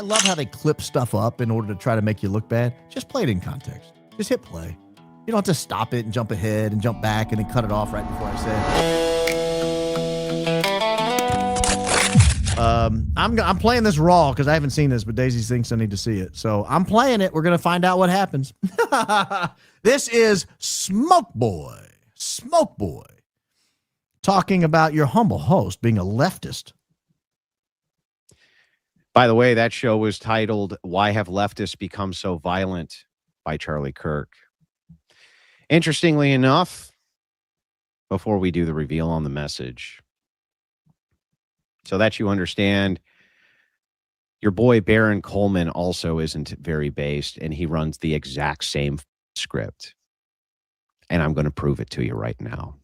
love how they clip stuff up in order to try to make you look bad. Just play it in context. Just hit play. You don't have to stop it and jump ahead and jump back and then cut it off right before I said. I'm playing this raw because I haven't seen this, but Daisy thinks I need to see it. So I'm playing it. We're going to find out what happens. This is Smoke Boy. Smoke Boy. Talking about your humble host being a leftist. By the way, that show was titled Why Have Leftists Become So Violent by Charlie Kirk. Interestingly enough, before we do the reveal on the message, so that you understand, your boy Baron Coleman also isn't very based, and he runs the exact same script. And I'm going to prove it to you right now.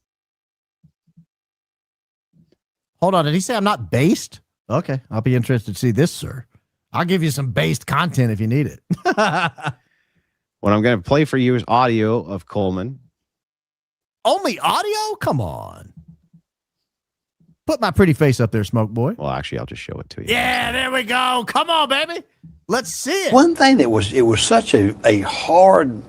Hold on. Did he say I'm not based? Okay. I'll be interested to see this, sir. I'll give you some based content if you need it. What I'm going to play for you is audio of Coleman. Only audio? Come on. Put my pretty face up there, Smoke Boy. Well, actually, I'll just show it to you. Yeah, there we go. Come on, baby. Let's see it. One thing that was, it was such a hard,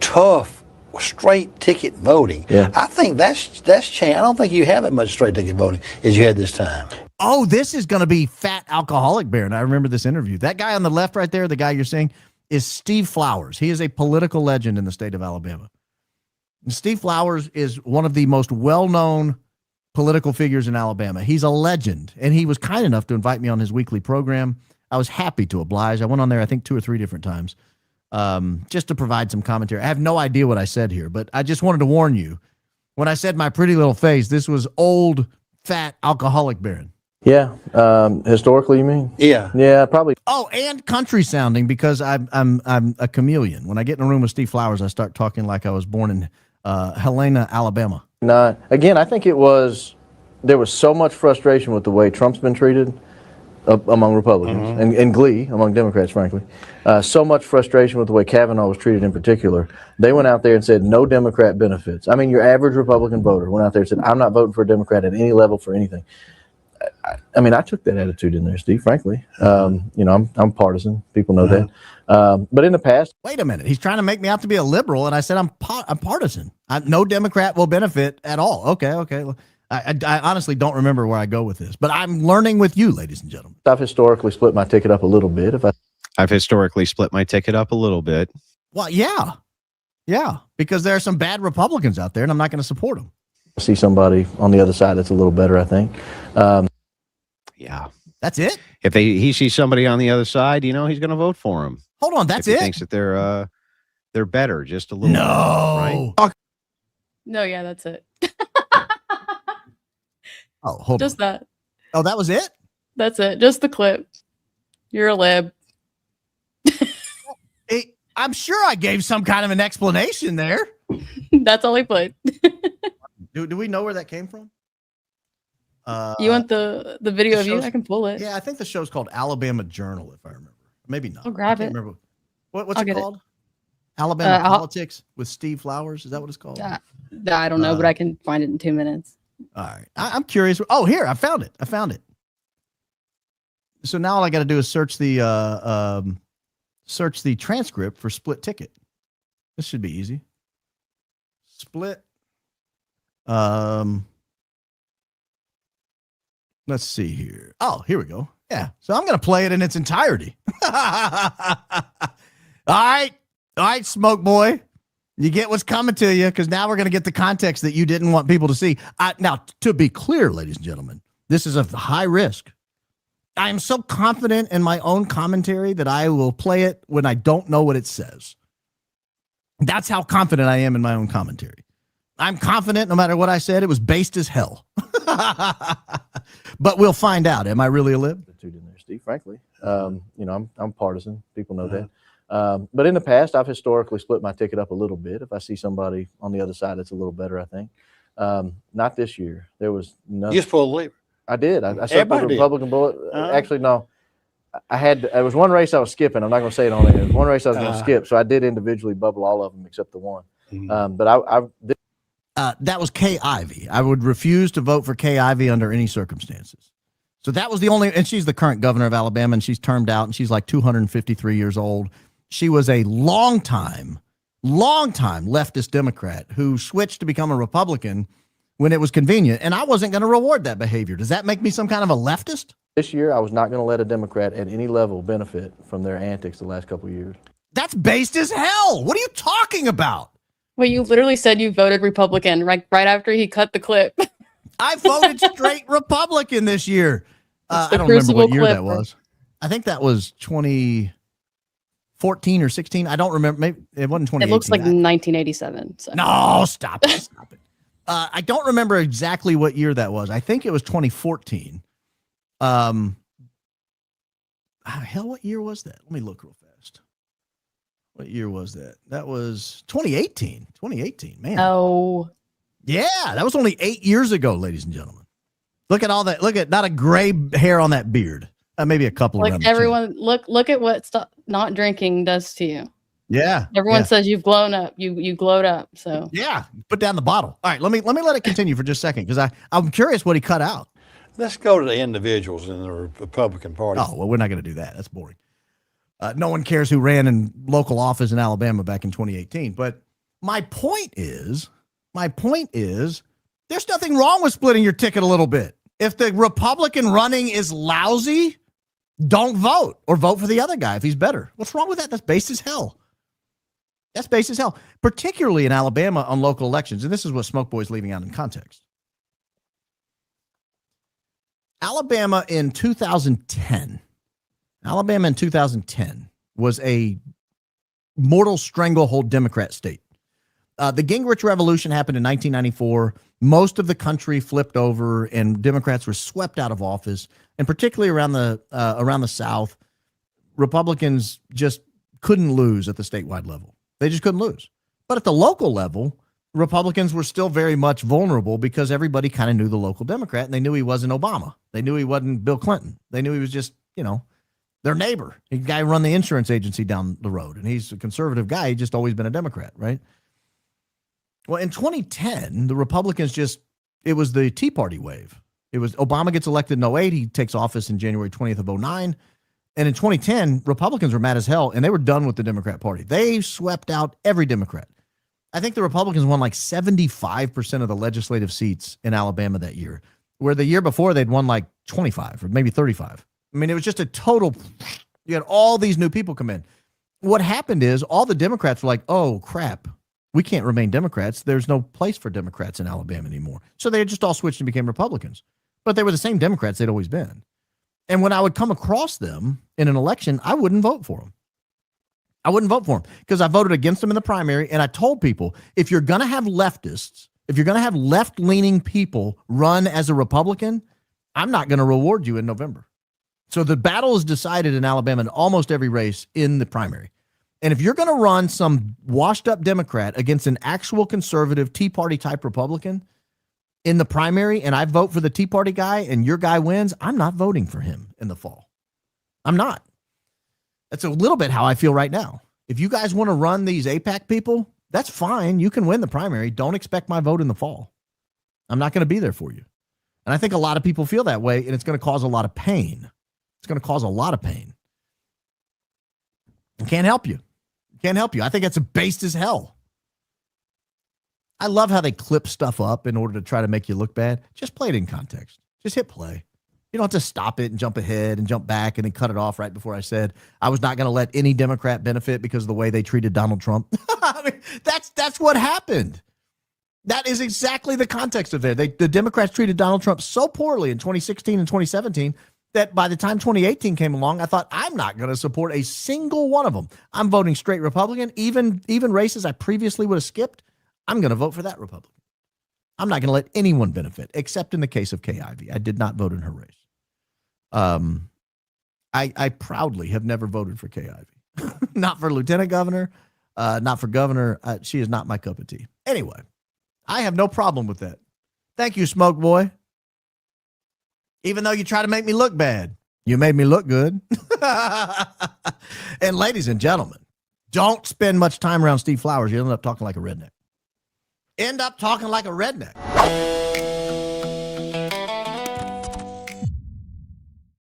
tough, straight ticket voting. Yeah. I think that's changed. I don't think you have that much straight ticket voting as you had this time. Oh, this is going to be fat alcoholic Baron. I remember this interview. That guy on the left right there, the guy you're seeing, is Steve Flowers. He is a political legend in the state of Alabama. And Steve Flowers is one of the most well-known political figures in Alabama. He's a legend, and he was kind enough to invite me on his weekly program. I was happy to oblige. I went on there, I think, 2 or 3 different times just to provide some commentary. I have no idea what I said here, but I just wanted to warn you. When I said my pretty little face, this was old, fat, alcoholic Baron. Yeah. Historically, you mean? Yeah. Yeah, probably. Oh, and country sounding because I'm a chameleon. When I get in a room with Steve Flowers, I start talking like I was born in Helena, Alabama. Not. Again, I think there was so much frustration with the way Trump's been treated among Republicans and glee among Democrats, frankly. So much frustration with the way Kavanaugh was treated in particular. They went out there and said no Democrat benefits. I mean, your average Republican voter went out there and said, I'm not voting for a Democrat at any level for anything. I mean, I took that attitude in there, Steve, frankly. I'm partisan. People know that. But in the past. Wait a minute. He's trying to make me out to be a liberal, and I said I'm partisan. No Democrat will benefit at all. Okay. I honestly don't remember where I go with this, but I'm learning with you, ladies and gentlemen. I've historically split my ticket up a little bit. I've historically split my ticket up a little bit. Well, yeah, because there are some bad Republicans out there, and I'm not going to support them. See somebody on the other side that's a little better, I think. Yeah. That's it? If he sees somebody on the other side, he's going to vote for him. Hold on, that's if he it? thinks that they're better, just a little bit, No. right? No, yeah, that's it. Oh, hold Just on. that. Oh, that was it? That's it. Just the clip. You're a lib. I'm sure I gave some kind of an explanation there. That's all he put. Do we know where that came from? You want the video of you? I can pull it. Yeah, I think the show's called Alabama Journal, if I remember. Maybe not. I'll grab it. Remember. What's I'll it called? Alabama Politics with Steve Flowers. Is that what it's called? I don't know, but I can find it in 2 minutes. All right. I'm curious. Oh, here, I found it. So now all I got to do is search the transcript for split ticket. This should be easy. Split. Let's see here. Oh, here we go. Yeah. So I'm going to play it in its entirety. All right, Smoke Boy. You get what's coming to you because now we're going to get the context that you didn't want people to see. Now, to be clear, ladies and gentlemen, this is a high risk. I am so confident in my own commentary that I will play it when I don't know what it says. That's how confident I am in my own commentary. I'm confident no matter what I said, it was based as hell. But we'll find out. Am I really a lib? In there, Steve, frankly. I'm partisan. People know that. But in the past, I've historically split my ticket up a little bit. If I see somebody on the other side that's a little better, I think. Not this year. There was no. You supposed to leave. I did. I supported the Republican bullet. Actually, no. There was one race I was skipping. I'm not going to say it on there. There was one race I was going to skip, so I did individually bubble all of them except the one. But I did. That was Kay Ivey. I would refuse to vote for Kay Ivey under any circumstances. So that was the only, and she's the current governor of Alabama, and she's termed out, and she's like 253 years old. She was a long-time leftist Democrat who switched to become a Republican when it was convenient, and I wasn't going to reward that behavior. Does that make me some kind of a leftist? This year, I was not going to let a Democrat at any level benefit from their antics the last couple of years. That's based as hell. What are you talking about? Well, you literally said you voted Republican right after he cut the clip. I voted straight Republican this year. I don't remember Crucible what year clip. that was. I think that was 2014 or 16. I don't remember. Maybe it wasn't 2018. It looks like 1987. So. No, stop it. Stop it. I don't remember exactly what year that was. I think it was 2014. Hell, what year was that? Let me look real fast. What year was that? That was 2018. 2018, man. Oh. Yeah, that was only 8 years ago, ladies and gentlemen. Look at all that. Look at not a gray hair on that beard. Maybe a couple around Like the chin. everyone, look at what not drinking does to you. Yeah. Everyone yeah. says you've blown up. You glowed up. So Yeah. Put down the bottle. All right. Let me let it continue for just a second because I'm curious what he cut out. Let's go to the individuals in the Republican Party. Oh, well, we're not going to do that. That's boring. No one cares who ran in local office in Alabama back in 2018. But my point is, there's nothing wrong with splitting your ticket a little bit. If the Republican running is lousy, don't vote or vote for the other guy if he's better. What's wrong with that? That's base as hell. That's base as hell, particularly in Alabama on local elections. And this is what Smoke Boy's leaving out in context. Alabama in 2010 was a mortal stranglehold Democrat state. The Gingrich Revolution happened in 1994. Most of the country flipped over, and Democrats were swept out of office. And particularly around the South, Republicans just couldn't lose at the statewide level. They just couldn't lose. But at the local level, Republicans were still very much vulnerable because everybody kind of knew the local Democrat, and they knew he wasn't Obama. They knew he wasn't Bill Clinton. They knew he was just, their neighbor. The guy who run the insurance agency down the road, and he's a conservative guy. He's just always been a Democrat, right? Well, in 2010, the Republicans it was the Tea Party wave. It was Obama gets elected in 2008. He takes office in January 20th of 2009. And in 2010, Republicans were mad as hell, and they were done with the Democrat Party. They swept out every Democrat. I think the Republicans won like 75% of the legislative seats in Alabama that year, where the year before they'd won like 25 or maybe 35. I mean, it was just a total, you had all these new people come in. What happened is all the Democrats were like, oh, crap, we can't remain Democrats. There's no place for Democrats in Alabama anymore. So they just all switched and became Republicans. But they were the same Democrats they'd always been. And when I would come across them in an election, I wouldn't vote for them. I wouldn't vote for them because I voted against them in the primary. And I told people, if you're going to have leftists, if you're going to have left-leaning people run as a Republican, I'm not going to reward you in November. So the battle is decided in Alabama in almost every race in the primary. And if you're going to run some washed-up Democrat against an actual conservative Tea Party type Republican in the primary, and I vote for the Tea Party guy and your guy wins, I'm not voting for him in the fall. I'm not. That's a little bit how I feel right now. If you guys want to run these AIPAC people, that's fine. You can win the primary. Don't expect my vote in the fall. I'm not going to be there for you. And I think a lot of people feel that way, and it's going to cause a lot of pain. It's going to cause a lot of pain. I can't help you. Can't help you. I think it's based as hell. I love how they clip stuff up in order to try to make you look bad. Just play it in context. Just hit play. You don't have to stop it and jump ahead and jump back and then cut it off right before I said I was not going to let any Democrat benefit because of the way they treated Donald Trump. I mean, that's what happened. That is exactly the context of it. The Democrats treated Donald Trump so poorly in 2016 and 2017 that by the time 2018 came along, I thought I'm not going to support a single one of them. I'm voting straight Republican. Even races I previously would have skipped, I'm going to vote for that Republican. I'm not going to let anyone benefit, except in the case of Kay Ivey. I did not vote in her race. I proudly have never voted for Kay Ivey. Not for lieutenant governor, not for governor. She is not my cup of tea. Anyway, I have no problem with that. Thank you, Smoke Boy. Even though you try to make me look bad, you made me look good. And ladies and gentlemen, don't spend much time around Steve Flowers. You end up talking like a redneck.